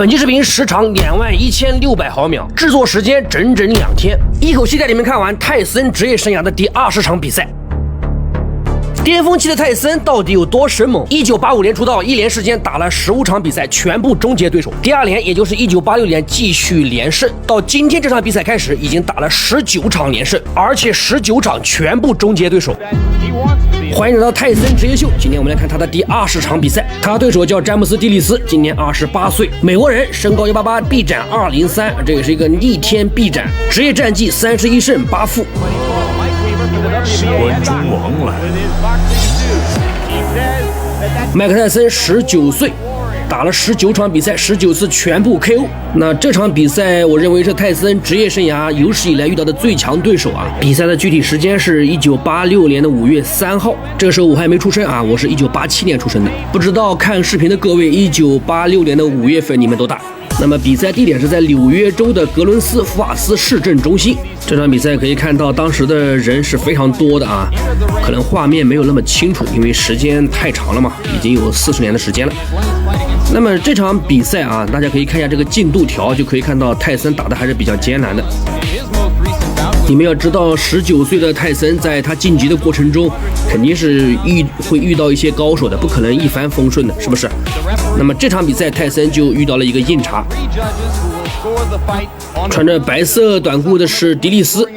本期視頻時長21600毫秒，制作時間整整2天，一口气带你们看完泰森職業生涯的第20場比賽。巔峰期的泰森到底有多生猛？1985年出道，一连時間打了15場比賽，全部終結對手。第二年，也就是1986年繼續連勝，到今天這場比賽開始，已經打了19場連勝，而且19場全部終結對手。歡迎來到泰森職業秀，今天我們來看他的第20場比賽。他對手叫詹姆斯·蒂利斯，今年28歲，美國人，身高188，臂展203，這也是一個逆天臂展，職業戰績31勝8負。關中王來。麥克泰森19歲，打了19場比賽，19次全部 KO。那這場比賽，我認為是泰森職業生涯有史以來遇到的最強對手啊。比賽的具體時間是1986年的5月3號，這個時候我還沒出生啊，我是1987年出生的。不知道看視頻的各位，1986年的5月份你們多大？那麼比賽地點是在紐約州的格倫斯福瓦斯市政中心。這場比賽可以看到當時的人是非常多的啊，可能畫面沒有那麼清楚，因為時間太長了嘛，已經有40年的時間了。那麼這場比賽啊，大家可以看一下這個進度條，就可以看到泰森打的還是比較艱難的。你們要知道，19歲的泰森在他晉級的過程中，肯定是會遇到一些高手的，不可能一帆風順的，是不是？那麼這場比賽，泰森就遇到了一個硬茬。穿着白色短褲的是迪利斯，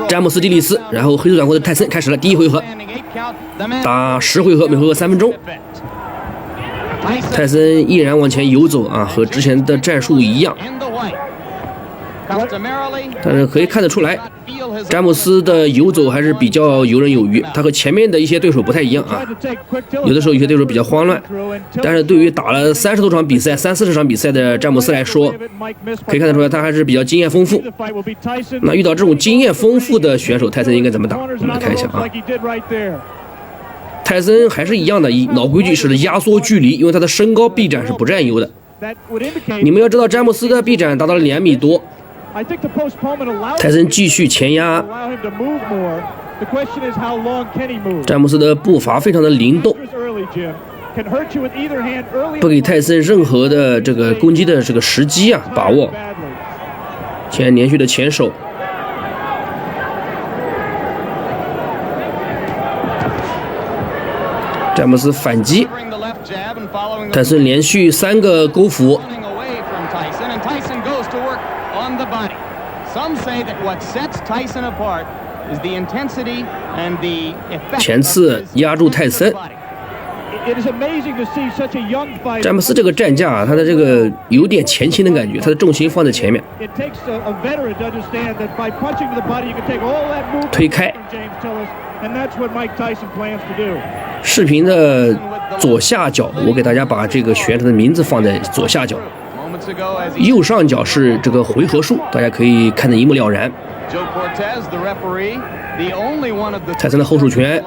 詹姆斯·蒂利斯，然後黑色短褲的泰森開始了第一回合，打10回合，每回合3分鐘。泰森依然往前游走啊，和之前的戰術一樣。但是可以看得出來，詹姆斯的游走還是比較游刃有余，他和前面的一些對手不太一樣啊。有的時候有些对手比較慌亂，但是對於打了30多場比賽、30-40場比賽的詹姆斯來說，可以看得出來他還是比較經驗豐富。那遇到這種經驗豐富的選手，泰森應該怎麼打？我們來看一下啊。泰森還是一樣的，以老規矩式的壓縮距離，因為他的身高臂展是不占優的。你們要知道，詹姆斯的臂展達到了2米多。泰森繼續前壓，詹姆斯的步伐非常的靈動，不給泰森任何的這個攻擊的這個時機啊把握。現在連續的前手，詹姆斯反擊，泰森連續3個勾斧。前次壓住泰森，詹姆斯這個戰架啊，他的這個有點前傾的感覺，他的重心放在前面，推開。視頻的左下角，我給大家把這個選手的名字放在左下角。右上角是這個回合數，大家可以看得一目了然。泰森的後手拳，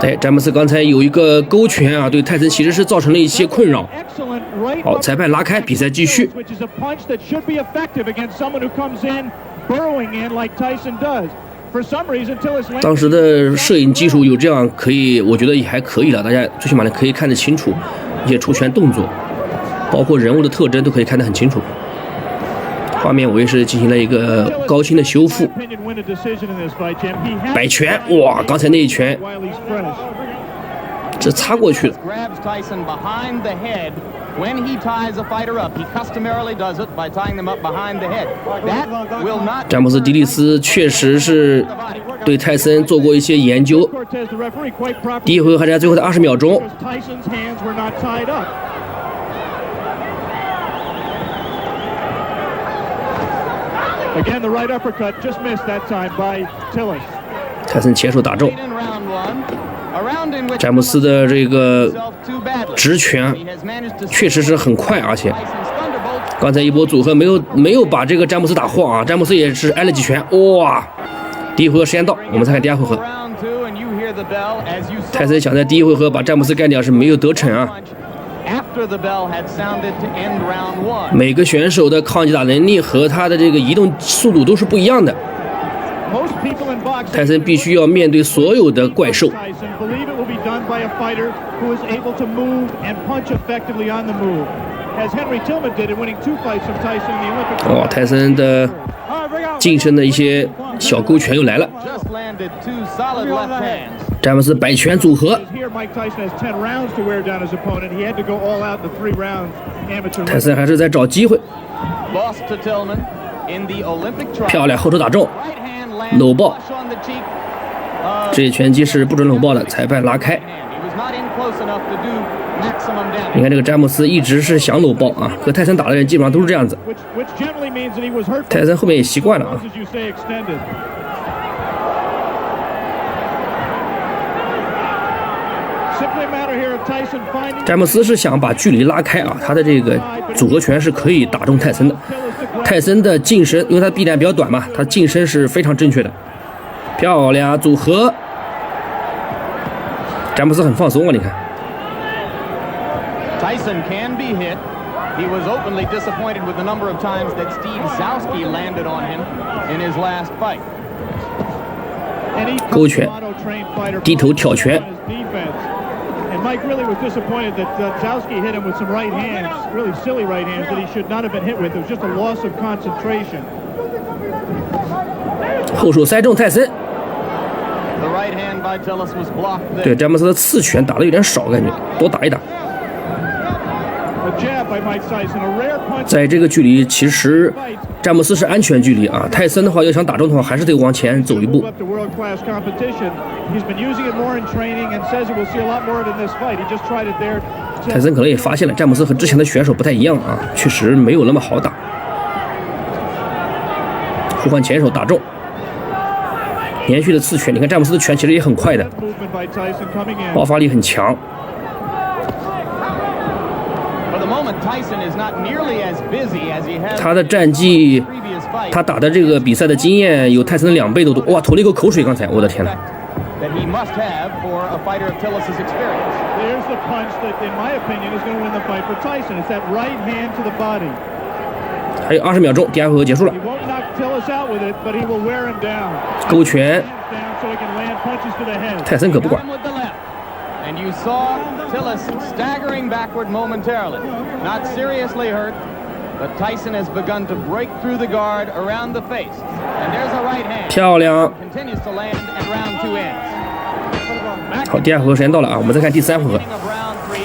哎，詹姆斯剛才有一個勾拳啊，對泰森其實是造成了一些困擾。好，裁判拉開，比賽繼續。當時的攝影技術有這樣可以，我覺得也還可以了，大家最起碼可以看得清楚一些出拳動作，包括人物的特徵都可以看得很清楚。畫面我也是进行了一個高清的修復。擺拳，哇，剛才那一拳這擦過去了。詹姆斯·迪利斯確實是對泰森做過一些研究。第一回合還是在最後的20秒鐘。泰森前手打中。詹姆斯的這個直拳確實是很快，而且剛才一波組合沒有把這個詹姆斯打晃啊，詹姆斯也是挨了幾拳。哇，第一回合時間到，我們再看第二回合。泰森想在第一回合把詹姆斯幹掉是沒有得逞啊。每個選手的抗擊打能力和他的這個移動速度都是不一樣的。泰森必須要面對所有的怪獸， by a fighter who is able to move and punch effectively on the move, as Henry Tillman did in winning 2 fights from Tyson in the Olympic.泰森的近身的一些小勾拳又来了。詹姆斯摆拳组合。泰森还是在找机会。漂亮，后手打中，搂抱。这一拳击是不准搂抱的，裁判拉开。你看这个詹姆斯一直是想搂抱啊，和泰森打的人基本上都是这样子。泰森后面也习惯了啊。詹姆斯是想把距离拉开啊，他的这个组合拳是可以打中泰森的。泰森的近身，因为他臂展比较短嘛，他近身是非常正確的。漂亮組合，詹姆斯很放鬆啊，你看。Tyson can be hit. He was openly disappointed with the number of times that Steve Zowski landed on him in his last fight. 勾拳，低頭挑拳。And Mike really was disappointed that Zowski hit him with some right hands, really silly right hands that he should not have been hit with. It was just a loss of concentration. 后手塞中泰森。The right hand by Tillis was blocked there. 对，詹姆斯的刺拳打得有點少，感覺多打一打。在這個距離，其實詹姆斯是安全距離啊。泰森的話，要想打中的話，還是得往前走一步。泰森可能也發現了，詹姆斯和之前的選手不太一樣啊，確實沒有那麼好打。互換前手打中，連續的刺拳，你看詹姆斯的拳其實也很快的，爆發力很強。他的戰績，他打的這個比賽的經驗有泰森的2倍都多。哇，吐了一口口水，剛才我的天哪！還有20秒鐘，第2回合結束了。勾拳，泰森可不管。And you saw Tillis staggering backward momentarily. Not seriously hurt, but Tyson has begun to break through the guard around the face. And there's a right hand. 漂亮。 Continues to land and round 2 ends. 好，第2回合時間到了啊，我們再看第3回合。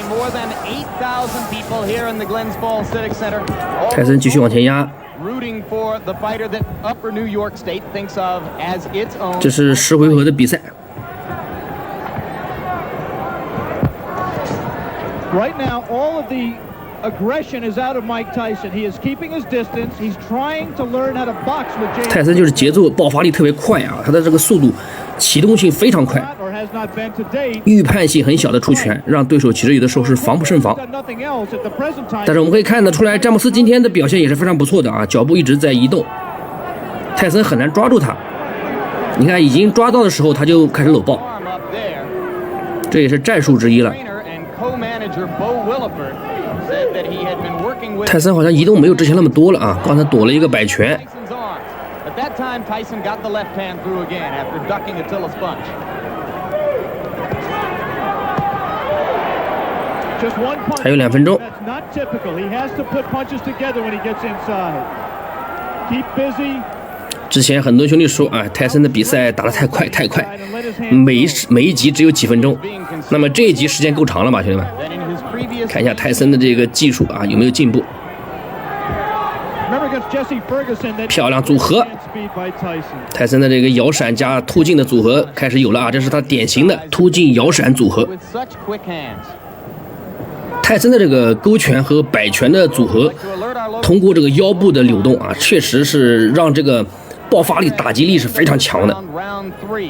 More than 8,000 people here in the Glens Falls Civic Center. 泰森繼續往前壓。 Rooting for the fighter that Upper New York State thinks of as its own. 這是10回合的比賽。 Right now, all of the aggression is out of Mike Tyson. He is keeping his distance. He's trying to learn how to box with James. 泰森就是節奏爆發力特別快啊，他的這個速度、啟動性非常快，預判性很小的出拳，讓對手其實有的時候是防不勝防。但是我們可以看得出來，詹姆斯今天的表現也是非常不錯的啊，腳步一直在移動，泰森很難抓住他。你看，已經抓到的時候他就開始摟抱，這也是戰術之一了。 泰森好像移動沒有之前那麼多了啊，剛才躲了一個擺拳。還有2分鐘。之前很多兄弟說啊，泰森的比賽打得太快，每一集只有幾分鐘。那麼這一集時間夠長了吧，兄弟們？看一下泰森的這個技術啊，有沒有進步？漂亮組合，泰森的這個搖閃加突進的組合開始有了啊，這是他典型的突進搖閃組合。泰森的這個勾拳和擺拳的組合，通過這個腰部的扭動啊，確實是讓這個爆發力、打擊力是非常強的。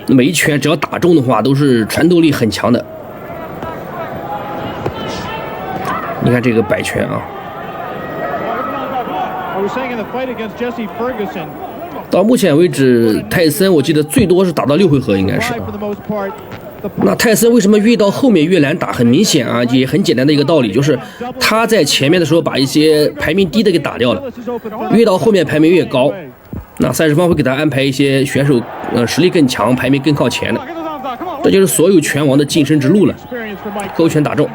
每一拳只要打中的話，都是穿透力很強的。你看這個擺拳啊，到目前為止，泰森我記得最多是打到6回合，應該是。那泰森為什麼越到後面越難打？很明顯啊，也很簡單的一個道理，就是他在前面的時候把一些排名低的給打掉了，越到後面排名越高。那賽事方會給他安排一些選手，實力更強、排名更靠前的。這就是所有拳王的晋升之路了，勾拳打中。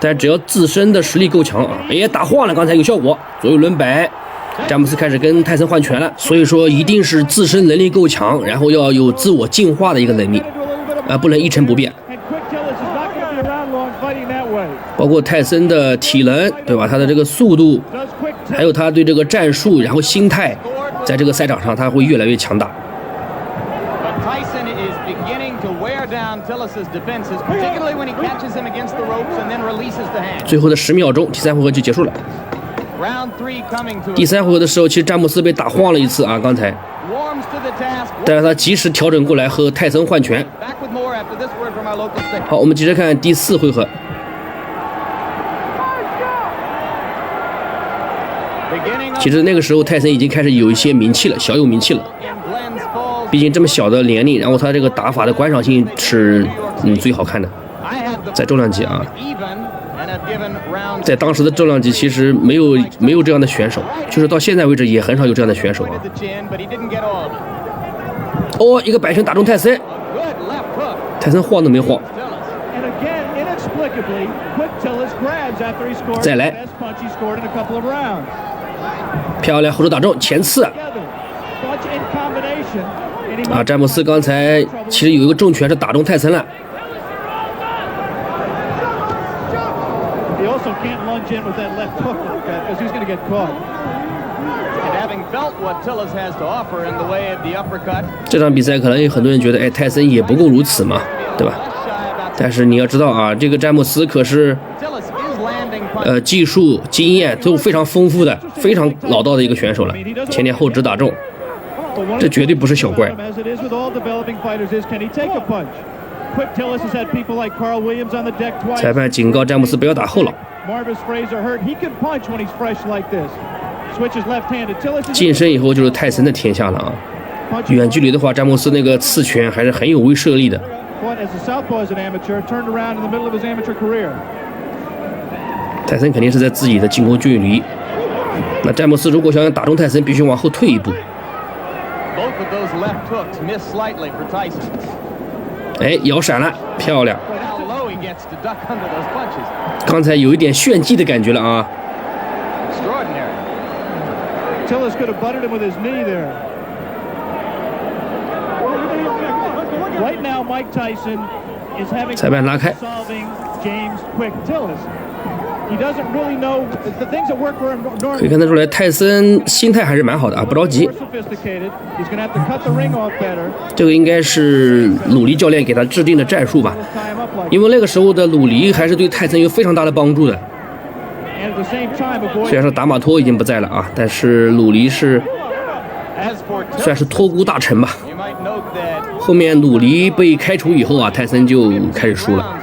但只要自身的實力夠強啊，哎，打晃了，剛才有效果，左右輪擺，詹姆斯開始跟泰森換拳了。所以說，一定是自身能力夠強，然後要有自我進化的一個能力，不能一成不變。包括泰森的體能，对吧？他的這個速度，還有他對這個戰術，然後心態，在這個賽場上他會越來越強大。最後的10秒鐘，第3回合就結束了。第3回合的時候，其實詹姆斯被打晃了一次啊，剛才，但是他及時調整過來和泰森換拳。好，我們接着看第4回合。其實那個時候泰森已經開始有一些名氣了，小有名氣了。畢竟這麼小的年齡，然後他這個打法的觀賞性是最好看的。在重量級啊，在當時的重量級其實没有這樣的選手，就是到現在為止也很少有這樣的選手啊。哦，一個摆拳打中泰森，泰森晃都没晃。再來，漂亮，后手打中前刺。啊，詹姆斯刚才其實有一個重拳是打中泰森了。這場比賽可能有很多人覺得，哎，泰森也不過如此嘛，對吧？但是你要知道啊，這個詹姆斯可是技術經驗都非常豐富的，非常老道的一個選手了，前點後直打中。這絕對不是小怪。裁判警告詹姆斯不要打後腦。近身以後就是泰森的天下了啊！遠距離的話，詹姆斯那個刺拳還是很有威懾力的。泰森肯定是在自己的进攻距離。那詹姆斯如果想打中泰森，必須往後退一步。哎，摇閃了，漂亮！剛才有一點炫技的感覺了啊！裁判拉開。可以看得出來，泰森心態還是蠻好的啊，不着急。這個應該是魯尼教練給他制定的戰術吧，因為那個時候的魯尼還是對泰森有非常大的幫助的。雖然說達馬托已經不在了啊，但是魯尼是算是托孤大臣吧。後面魯尼被開除以後啊，泰森就開始輸了。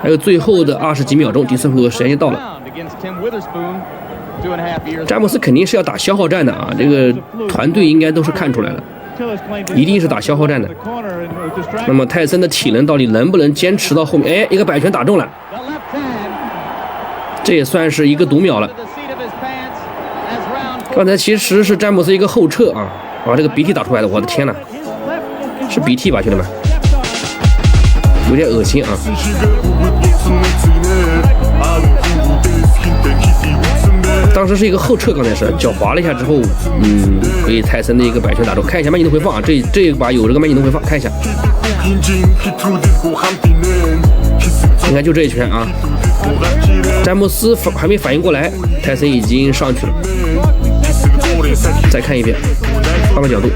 還有最後的20幾秒鐘，第4回合時間就到了。詹姆斯肯定是要打消耗戰的啊，這個團隊應該都是看出來了，一定是打消耗戰的。那麼泰森的體能到底能不能堅持到後面？哎，一個擺拳打中了，這也算是一個讀秒了。剛才其實是詹姆斯一個後撤啊，把這個鼻涕打出來的，我的天哪，是鼻涕吧，兄弟們，有點惡心啊。當時是一個後撤，剛才是腳滑了一下之後，被泰森的一個擺拳打中。看一下慢鏡頭回放啊，這一把有這個慢鏡頭回放，看一下。你看就這一拳啊，詹姆斯還沒反應過來，泰森已經上去了。再看一遍，換個角度，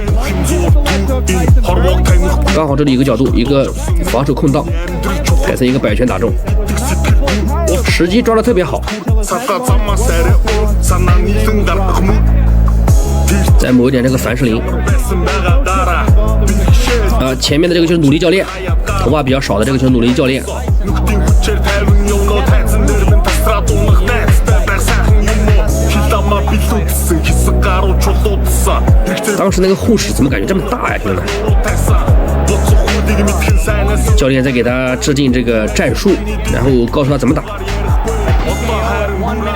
剛好這裡有個角度，一個防守空檔，泰森一個擺拳打中，時機抓得特別好。再抹一點這個凡士林。前面的這個就是努力教練，頭髮比較少的這個就是努力教練。当時那個護士怎麼感覺這麼大呀，兄弟們？教練在給他制定這個戰術，然後告訴他怎麼打。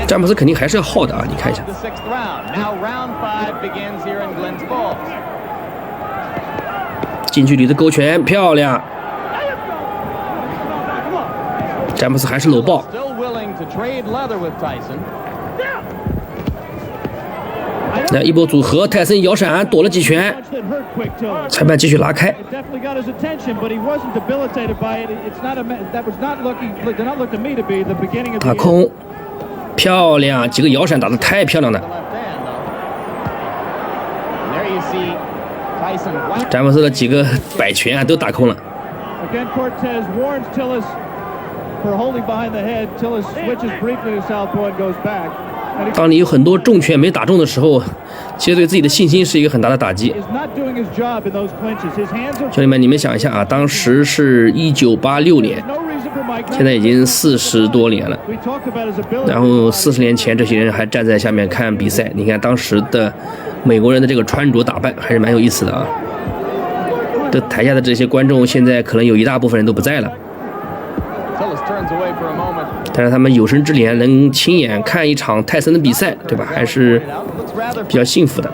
詹姆斯肯定還是要耗的啊，你看一下。近距離的勾拳，漂亮。詹姆斯还是搂抱。那一波组合，泰森摇闪躲了几拳，裁判继續拉開。打空，漂亮，幾個搖閃打得太漂亮了。詹姆斯的幾個擺拳啊都打空了。當你有很多重拳沒打中的時候，其實對自己的信心是一個很大的打擊。兄弟們，你們想一下啊，當時是1986年，現在已經40多年了。然後40年前，這些人還站在下面看比賽。你看當時的美國人的這個穿着打扮還是蠻有意思的啊。這台下的這些觀眾，現在可能有一大部分人都不在了。但是他們有生之年能親眼看一場泰森的比賽，對吧？還是比較幸福的。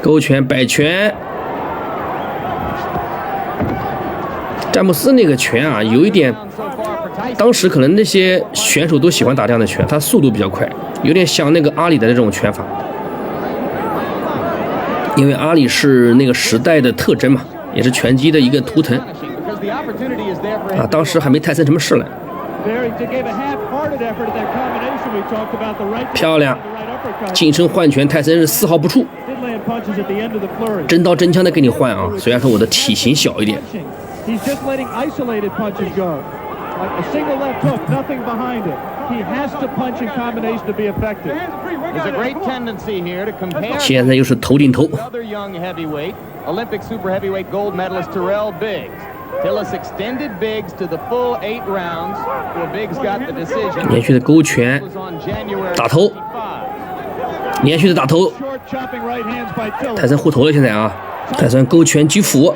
勾拳、摆拳，詹姆斯那個拳啊，有一點，當時可能那些選手都喜歡打這樣的拳，他速度比較快，有點像那個阿里的那種拳法。因為阿里是那個時代的特徵嘛，也是拳擊的一個圖騰。啊，當時還沒泰森什麼事呢。漂亮，近身換拳，泰森是絲毫不怵，真刀真槍的給你換啊！雖然說我的體型小一點。現在又是頭頂頭。連續的勾拳，打頭，連續的打頭，泰森護頭了，現在啊，泰森勾拳擊斧。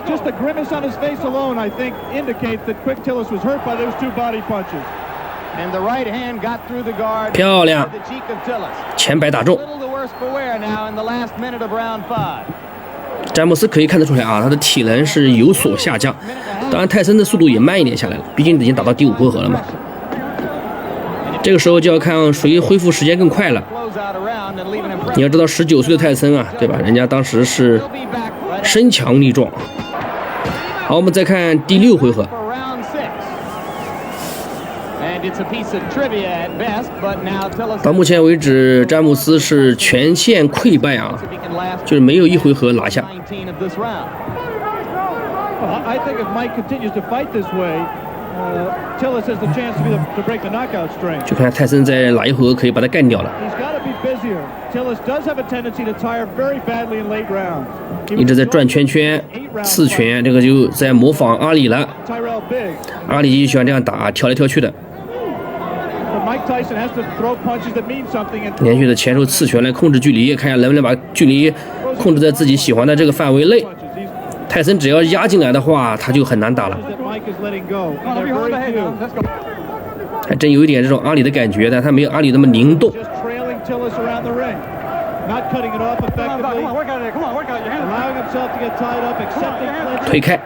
Just the grimace on his face alone, I think, indicates that Quick Tillis was hurt by those two body punches. And the right hand got through the guard. 漂亮，前摆打中。詹姆斯可以看得出來啊，他的體能是有所下降。當然，泰森的速度也慢一點下來了，畢竟已經打到第5回合了嘛。這個時候就要看誰恢復時間更快了。你要知道，19歲的泰森啊，對吧？人家當時是身強力壯。好，我們再看第6回合。到目前為止，詹姆斯是全線潰敗啊，就是沒有一回合拿下。就看泰森在哪一回合可以把他幹掉了。一直在轉圈圈、刺拳，這個就在模仿阿里了。阿里就喜歡這樣打，跳來跳去的。連續的前手刺拳來控制距離，看一下能不能把距離控制在自己喜歡的這個範圍內。泰森只要壓進來的話，他就很難打了。還真有一點這種阿里的感覺，但他沒有阿里那麼靈動。推開。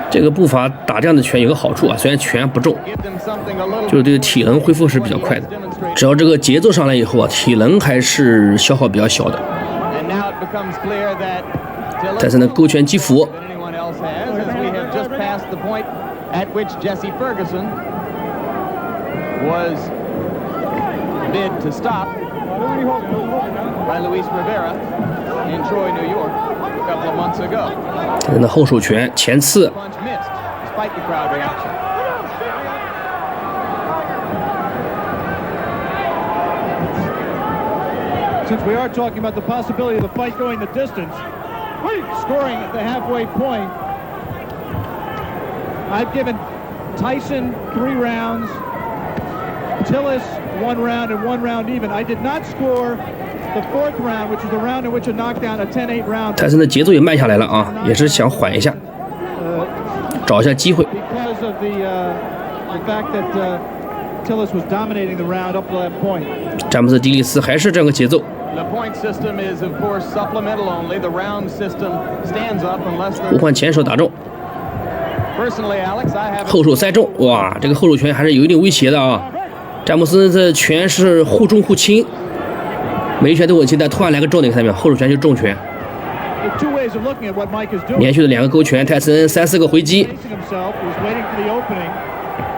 這個步伐打這樣的拳有個好處啊，雖然拳不重，就是對體能恢復是比較快的。只要這個節奏上來以後啊，體能還是消耗比較小的。泰森的勾拳擊斧。泰森的後手拳前刺。Since we are talking about the possibility of the fight going the distance, scoring at the halfway point, I've given Tyson 3 rounds, Tillis 1 round, and 1 round even. I did not score the 4th round, which is the round in which a knockdown, a 10-8 round. 泰森的節奏也慢下來了啊，也是想緩一下。找一下机会。Because of the fact that Tillis was dominating the round up to that point. 詹姆斯·迪利斯还是这个节奏。The point system is, of course, supplemental only. The round system stands up unless 互换前手打中， Personally, Alex, I have 后手塞中，哇，这个后手拳还是有一定威胁的啊。詹姆斯的拳是互重互轻，每一拳都稳轻，但突然来个重点，看到没有？后手拳就重拳， two ways of looking at what Mike is doing. 连续的2个勾拳，泰森3、4个回击。 Facing himself, he's waiting for the opening.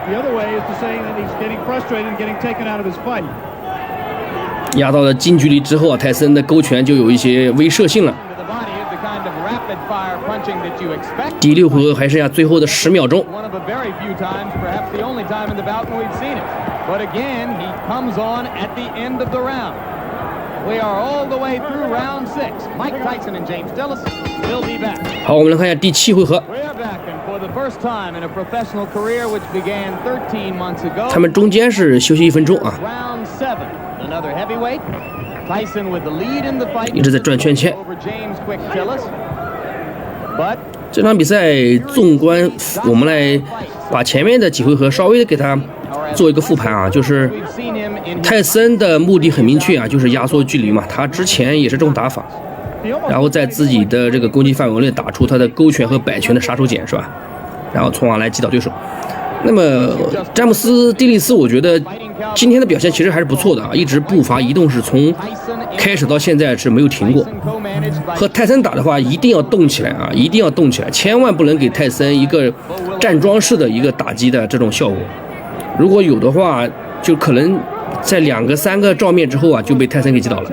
The other way is to say that he's getting frustrated and getting taken out of his fight. 压到了近距离之后啊，泰森的勾拳就有一些威慑性了。 to the body of the kind of rapid-fire punching that you expect. 第6回合还剩下最後的10秒鐘。 One of the very few times, perhaps the only time in the bout when we've seen it. But again, he comes on at the end of the round. We are all the way through round 6. Mike Tyson and James Tillis will be back. 好，我们来看一下第7回合， We are back, and for the first time in a professional career, which began 13 months ago. 他们中间是休息1分鐘啊， Round 7, another heavyweight. Tyson with the lead in the fight. 一直在轉圈圈。 Over James Quick Tillis. But 這場比賽縱觀，我們來把前面的幾回合稍微的給他做一個復盤啊，就是 we've seen him in 泰森的目的很明確啊，就是壓縮距離嘛。他之前也是這種打法，然後在自己的這個攻擊範圍內打出他的勾拳和擺拳的殺手鐧，是吧？然後從而來擊倒對手。那麼詹姆斯·蒂利斯，我覺得今天的表現其實還是不錯的啊，一直步伐移動是從開始到現在是沒有停過。 和泰森打的話，一定要動起來啊，一定要動起來，千萬不能給泰森一個站樁式的一個打擊的這種效果。如果有的話，就可能在2個3個照面之後啊，就被泰森給擊倒了。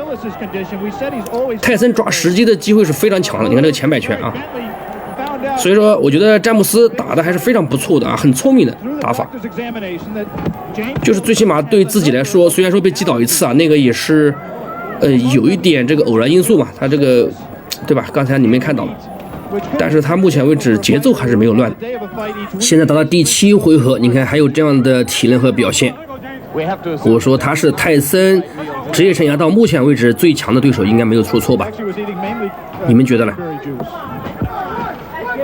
泰森抓時機的機會是非常強的，你看這個前擺拳啊。所以說，我覺得詹姆斯打的還是非常不錯的啊，很聰明的打法。就是最起碼對自己來說，雖然說被擊倒一次啊，那個也是，有一點這個偶然因素嘛，他這個，對吧？剛才你們看到了，但是他目前為止節奏還是沒有亂的。現在打到第7回合，你看還有這樣的體能和表現。我說他是泰森職業生涯到目前為止最強的對手，應該沒有說錯吧？你們覺得呢？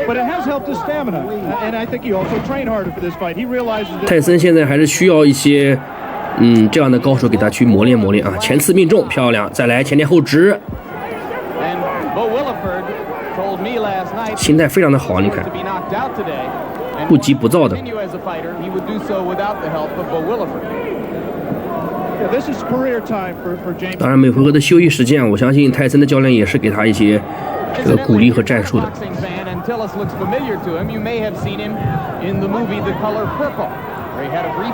But it has helped his stamina, and I think he also trained harder for this fight. He realizes that 泰森現在還是需要一些，這樣的高手給他去磨練磨練啊。前刺命中，漂亮，再來前點後直，心態非常的好，你看，不急不躁的。 this is career time for James. 當然，每回合的休息時間，我相信泰森的教練也是給他一些這個鼓勵和戰術的。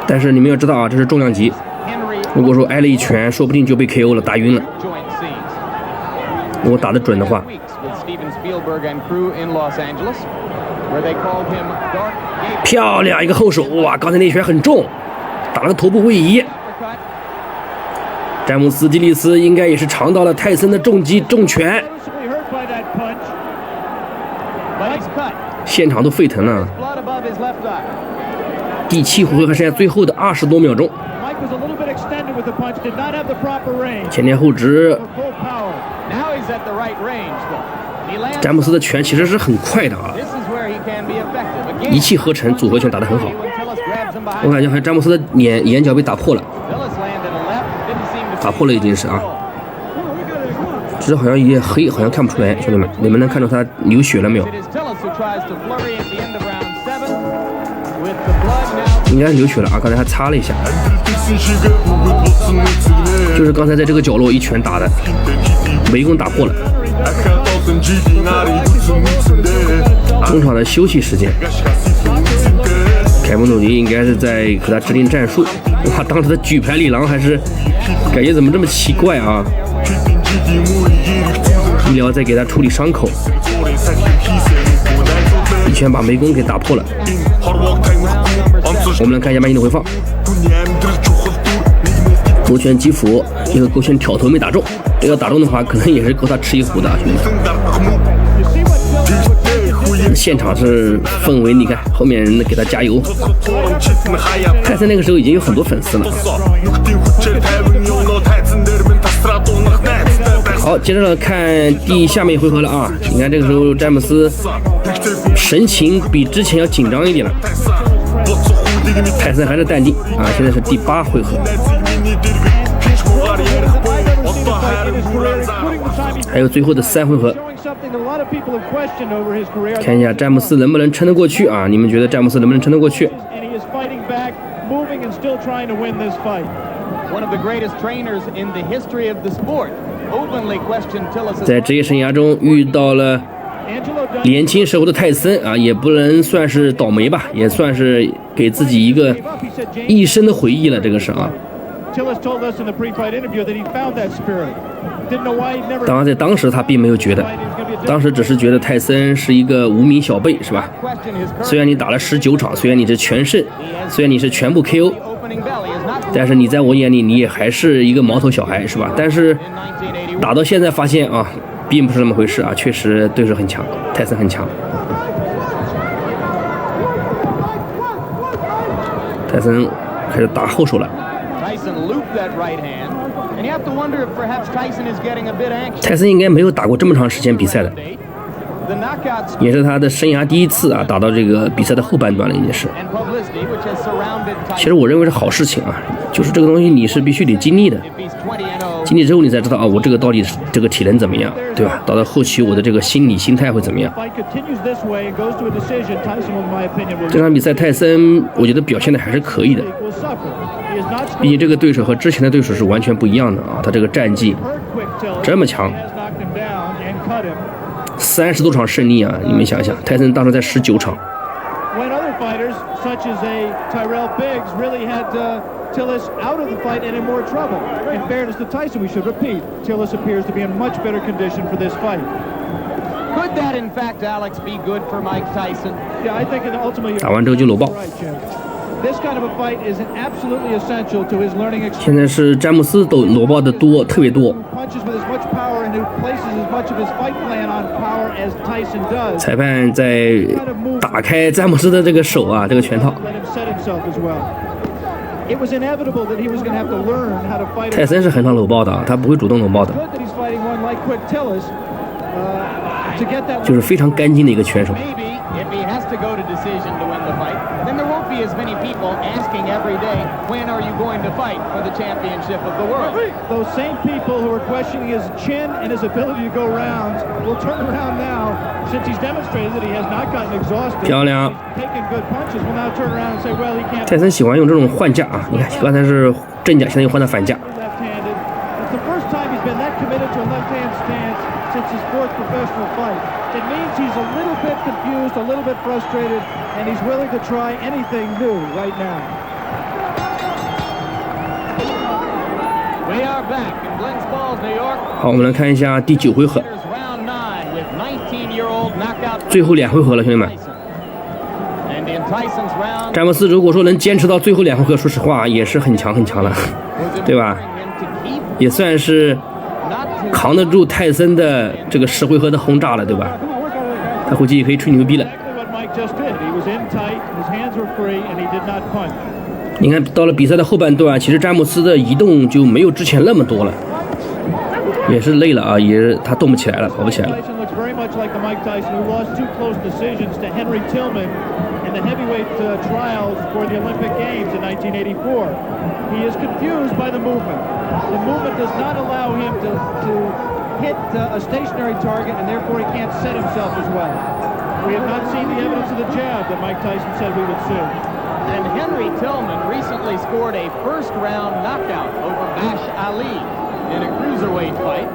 但是你們要知道啊，這是重量級，如果說挨了一拳，說不定就被 KO 了，打暈了。如果打得準的話。 漂亮，一個後手，哇，剛才那拳很重，打了個頭部位移。詹姆斯·蒂利斯應該也是嘗到了泰森的重擊重拳，現場都沸騰了。第7回合還剩下最後的20多秒鐘，前點後直。詹姆斯的拳其實是很快的啊，一氣呵成，組合拳打得很好。我感覺好像詹姆斯的眼角被打破了。 打破了已經是啊，只是好像也黑，好像看不出來，兄弟們，你們能看到他流血了沒有？應該流血了啊，剛才還擦了一下，就是剛才在這個角落一拳打的，圍攻打破了。中場的休息時間，凱文·魯迪應該是在和他制定戰術。哇，當時的舉牌裡狼還是感覺怎麼這麼奇怪啊！醫療在給他處理傷口，一拳把梅宮給打破了。我們來看一下麥金的回放，勾拳擊腹，一個勾拳挑頭沒打中，這個打中的話可能也是夠他吃一壺的，兄弟們。現場是氛圍，你看後面人給他加油。泰森那個時候已經有很多粉絲了。好，接着看下面一回合了啊！你看这個時候詹姆斯神情比之前要緊張一點了，泰森還是淡定啊。現在是第8回合，還有最後的3回合，看一下詹姆斯能不能撐得過去啊？你們覺得詹姆斯能不能撐得過去？ One of the greatest trainers in the history of the sport openly questioned Tillis. 在職業生涯中遇到了年輕时候的泰森啊，也不能算是倒霉吧，也算是給自己一個一生的回憶了。這個是啊。當然，在當時他並沒有覺得，當時只是覺得泰森是一個無名小輩，是吧？雖然你打了19場，雖然你是全勝，雖然你是全部 KO。但是你在我眼裡，你也還是一個毛頭小孩，是吧？但是打到現在發現啊，並不是那麼回事啊，確實對手很強，泰森很強。泰森開始打後手了。泰森應該沒有打過這麼長時間比賽的。也是他的生涯第一次啊，打到這個比賽的後半段了，已經是。其實我認為是好事情啊，就是這個東西你是必須得經歷的，經歷之後你才知道啊，我這個到底是這個體能怎麼樣，對吧？到到後期我的這個心理心態會怎麼樣？這場比賽泰森我覺得表現的還是可以的，畢竟這個對手和之前的對手是完全不一樣的啊，他這個戰績這麼強。30多場勝利啊！你們想想，泰森當時在19場。打完之後就摟爆。现在是詹姆斯都摟爆的多，特別多。裁判在打開詹姆斯的這個手啊，這個拳套。泰森是很少摟爆的，他不會主動摟爆的，就是非常乾淨的一個拳手。Then there won't be as many people asking every day, when are you going to fight for the championship of the world? Those same people who are questioning his chin and his ability to go rounds will turn around now, since he's demonstrated that he has not gotten exhausted. 漂亮。Taking good punches will now turn around and say, well, he can't. 泰森喜歡用這種換架啊，你看剛才是正架，現在又換到反架。Left-handed. It's the first time he's been that committed to a left-hand stance since his 4th professional fight. It means he's a little bit confused, a little bit frustrated, and he's willing to try anything new right now. We are back in Glens Falls, New York. 好，我們來看一下第9回合，最後2回合了，兄弟們。詹姆斯如果說能堅持到最後2回合，說實話也是很強很強了，對吧？也算是扛得住泰森的這個10回合的轟炸了，對吧？他估計也可以吹牛逼了。你看到了比賽的後半段，其實詹姆斯的移動就沒有之前那麼多了，也是累了啊，也是他動不起來了，跑不起來了。In the heavyweight trials for the Olympic Games in 1984. He is confused by the movement. The movement does not allow him to hit a stationary target, and therefore he can't set himself as well. We have not seen the evidence of the jab that Mike Tyson said we would see. And Henry Tillman recently scored a first-round knockout over Bash Ali in a cruiserweight fight.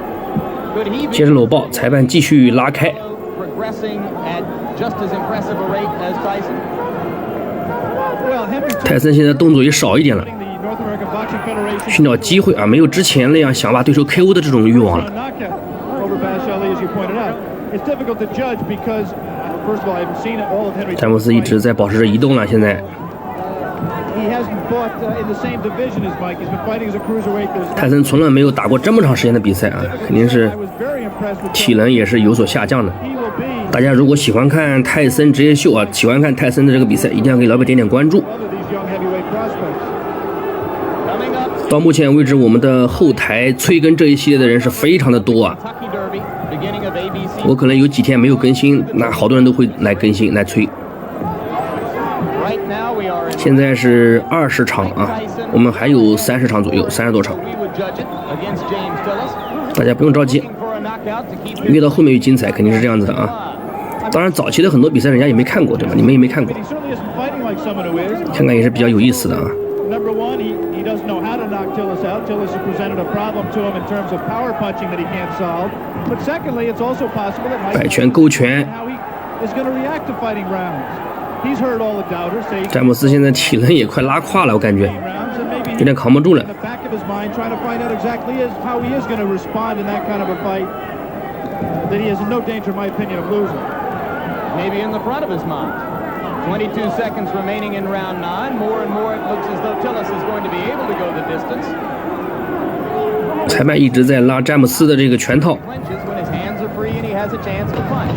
Could he be 接着搂抱，裁判繼續拉開。Progressing at just as impressive a rate as Tyson. 泰森現在動作也少一點了，尋找機會啊，沒有之前那樣想把對手 KO 的這種慾望了。詹姆斯一直在保持着移動了，現在 he hasn't fought in the same division as Mike. He's been fighting as a cruiserweight. 泰森从来没有打过这么长时间的比赛啊，肯定是体能也是有所下降的。大家如果喜欢看泰森职业秀啊，喜欢看泰森的这个比赛，一定要给老板点点關注。到目前為止，我們的後台催更這一系列的人是非常的多啊。我可能有幾天沒有更新，那好多人都會來更新來催。現在是20場啊，我們還有30場左右，30多場。大家不用着急，越到後面越精彩，肯定是這樣子的啊。當然，早期的很多比賽人家也沒看過，對吧？你們也沒看過，看看也是比較有意思的啊。Number one, he doesn't know how to knock Tillis out. Tillis has presented a problem to him in terms of power punching that he can't solve. But secondly, it's also possible that Mike 擺拳勾拳 how he is going to react to fighting rounds. He's heard all the doubters say 詹姆斯現在體能也快拉胯了，我感覺有點扛不住了。 in the back of his mind trying to find out exactly how he is going to respond in that kind of a fight that he is in no danger, in my opinion, of losing. Maybe in the front of his mind. 22 seconds remaining in round 9. More and more it looks as though Tillis is going to be able to go the distance. 裁判一直在拉詹姆斯的這個拳套。 Clinches when his hands are free and he has a chance to punch.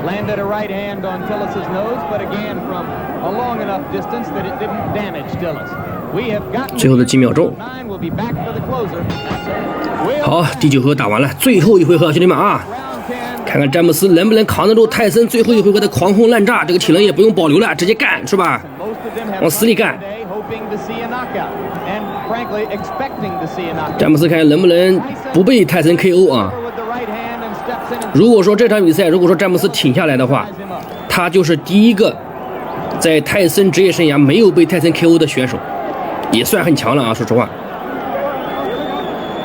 Landed a right hand on Tillis's nose, but again from a long enough distance that it didn't damage Tillis. We have got 最後的幾秒鐘。 9 will be back for the closer. 好，第9回合打完了，最後一回合，兄弟們啊！ 看看詹姆斯能不能扛得住泰森最後一回合的狂轟濫炸，這個體能也不用保留了，直接幹是吧？往死裡幹！詹姆斯看能不能不被泰森 KO 啊？如果說這場比賽，如果說詹姆斯挺下來的話，他就是第一個在泰森職業生涯沒有被泰森 KO 的選手，也算很強了啊，說實話。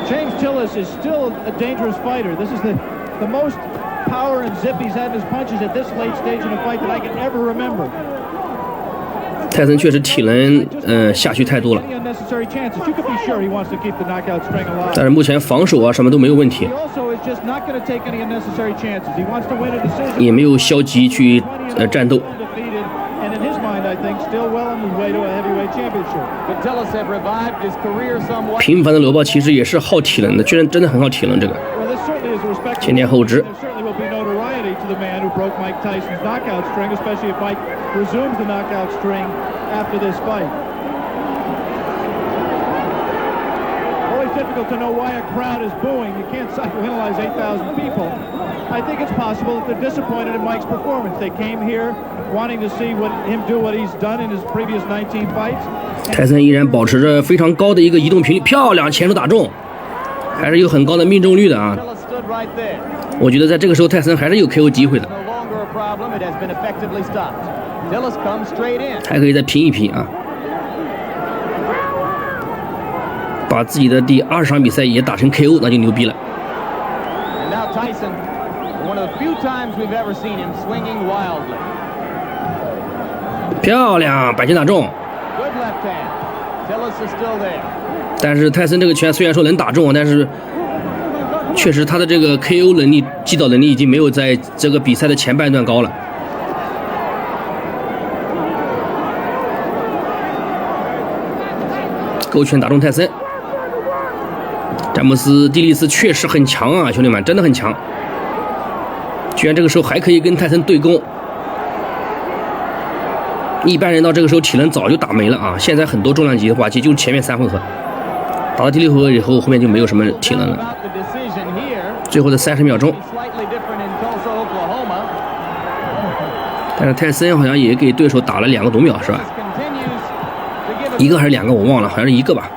James Tillis is still a dangerous fighter. This is the most power and zip he's had in his punches at this late stage in a fight that I can ever remember. 泰森確實體能下去太多了，但是目前防守啊什麼都沒有問題，也沒有消極去戰鬥。平凡的羅鮑其實也是耗體能的，居然真的很耗體能這個。前前後直。To the man who broke Mike Tyson's knockout string, especially if Mike resumes the knockout string after this fight. Always difficult to know why a crowd is booing. You can't psychoanalyze 8,000 people. I think it's possible that they're disappointed in Mike's performance. They came here wanting to see him do what he's done in his previous 19 fights. 泰森依然保持着非常高的一個移動頻率，漂亮，前手打中，還是有很高的命中率的啊。我覺得在這個時候泰森還是有 KO 機會的，還可以再拼一拼啊，把自己的第20場比賽也打成 KO， 那就牛逼了。漂亮，擺拳打中。但是泰森這個拳雖然說能打中，但是確實他的這個 KO 能力、擊倒能力已經沒有在這個比賽的前半段高了。勾拳打中泰森，詹姆斯·蒂利斯確實很強啊，兄弟們，真的很強。居然這個時候還可以跟泰森對攻，一般人到這個時候體能早就打沒了啊。現在很多重量級的話，其實就是前面3回合，打到第6回合以後，後面就沒有什麼體能了。最後的30秒鐘，但是泰森好像也給對手打了2個讀秒，是吧？一個還是2個我忘了，好像是1個吧。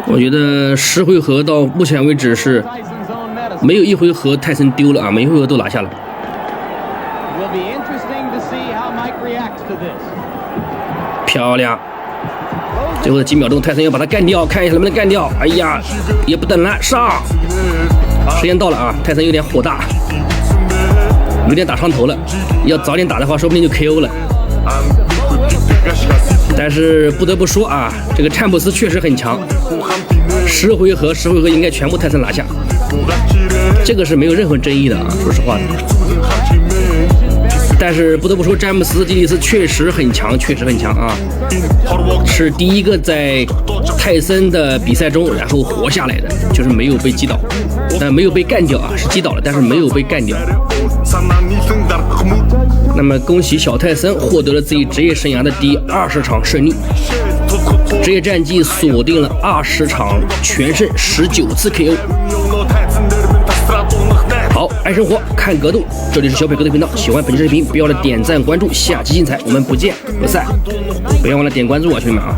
我覺得10回合到目前為止是沒有1回合泰森丟了啊，每一回合都拿下了。漂亮！最後的幾秒鐘，泰森要把他幹掉，看一下能不能幹掉。哎呀，也不等了，上！時間到了啊，泰森有點火大，有點打上頭了。要早點打的話，說不定就 KO 了。但是不得不說啊，這個詹姆斯確實很強，10回合應該全部泰森拿下，這個是沒有任何爭議的啊，說實話的。但是不得不說，詹姆斯·吉里斯确实很强啊，是第一个在泰森的比赛中然后活下来的，就是没有被击倒，没有被干掉啊，是击倒了，但是没有被干掉。那么恭喜小泰森获得了自己職業生涯的第20場勝利，職業戰績鎖定了20場全勝，19次 KO。好，愛生活看格鬥，這裡是小北格鬥頻道，喜歡本期視頻不要忘了點讚關注，下期精彩我們不見不散，不要忘了點關注啊，兄弟們啊。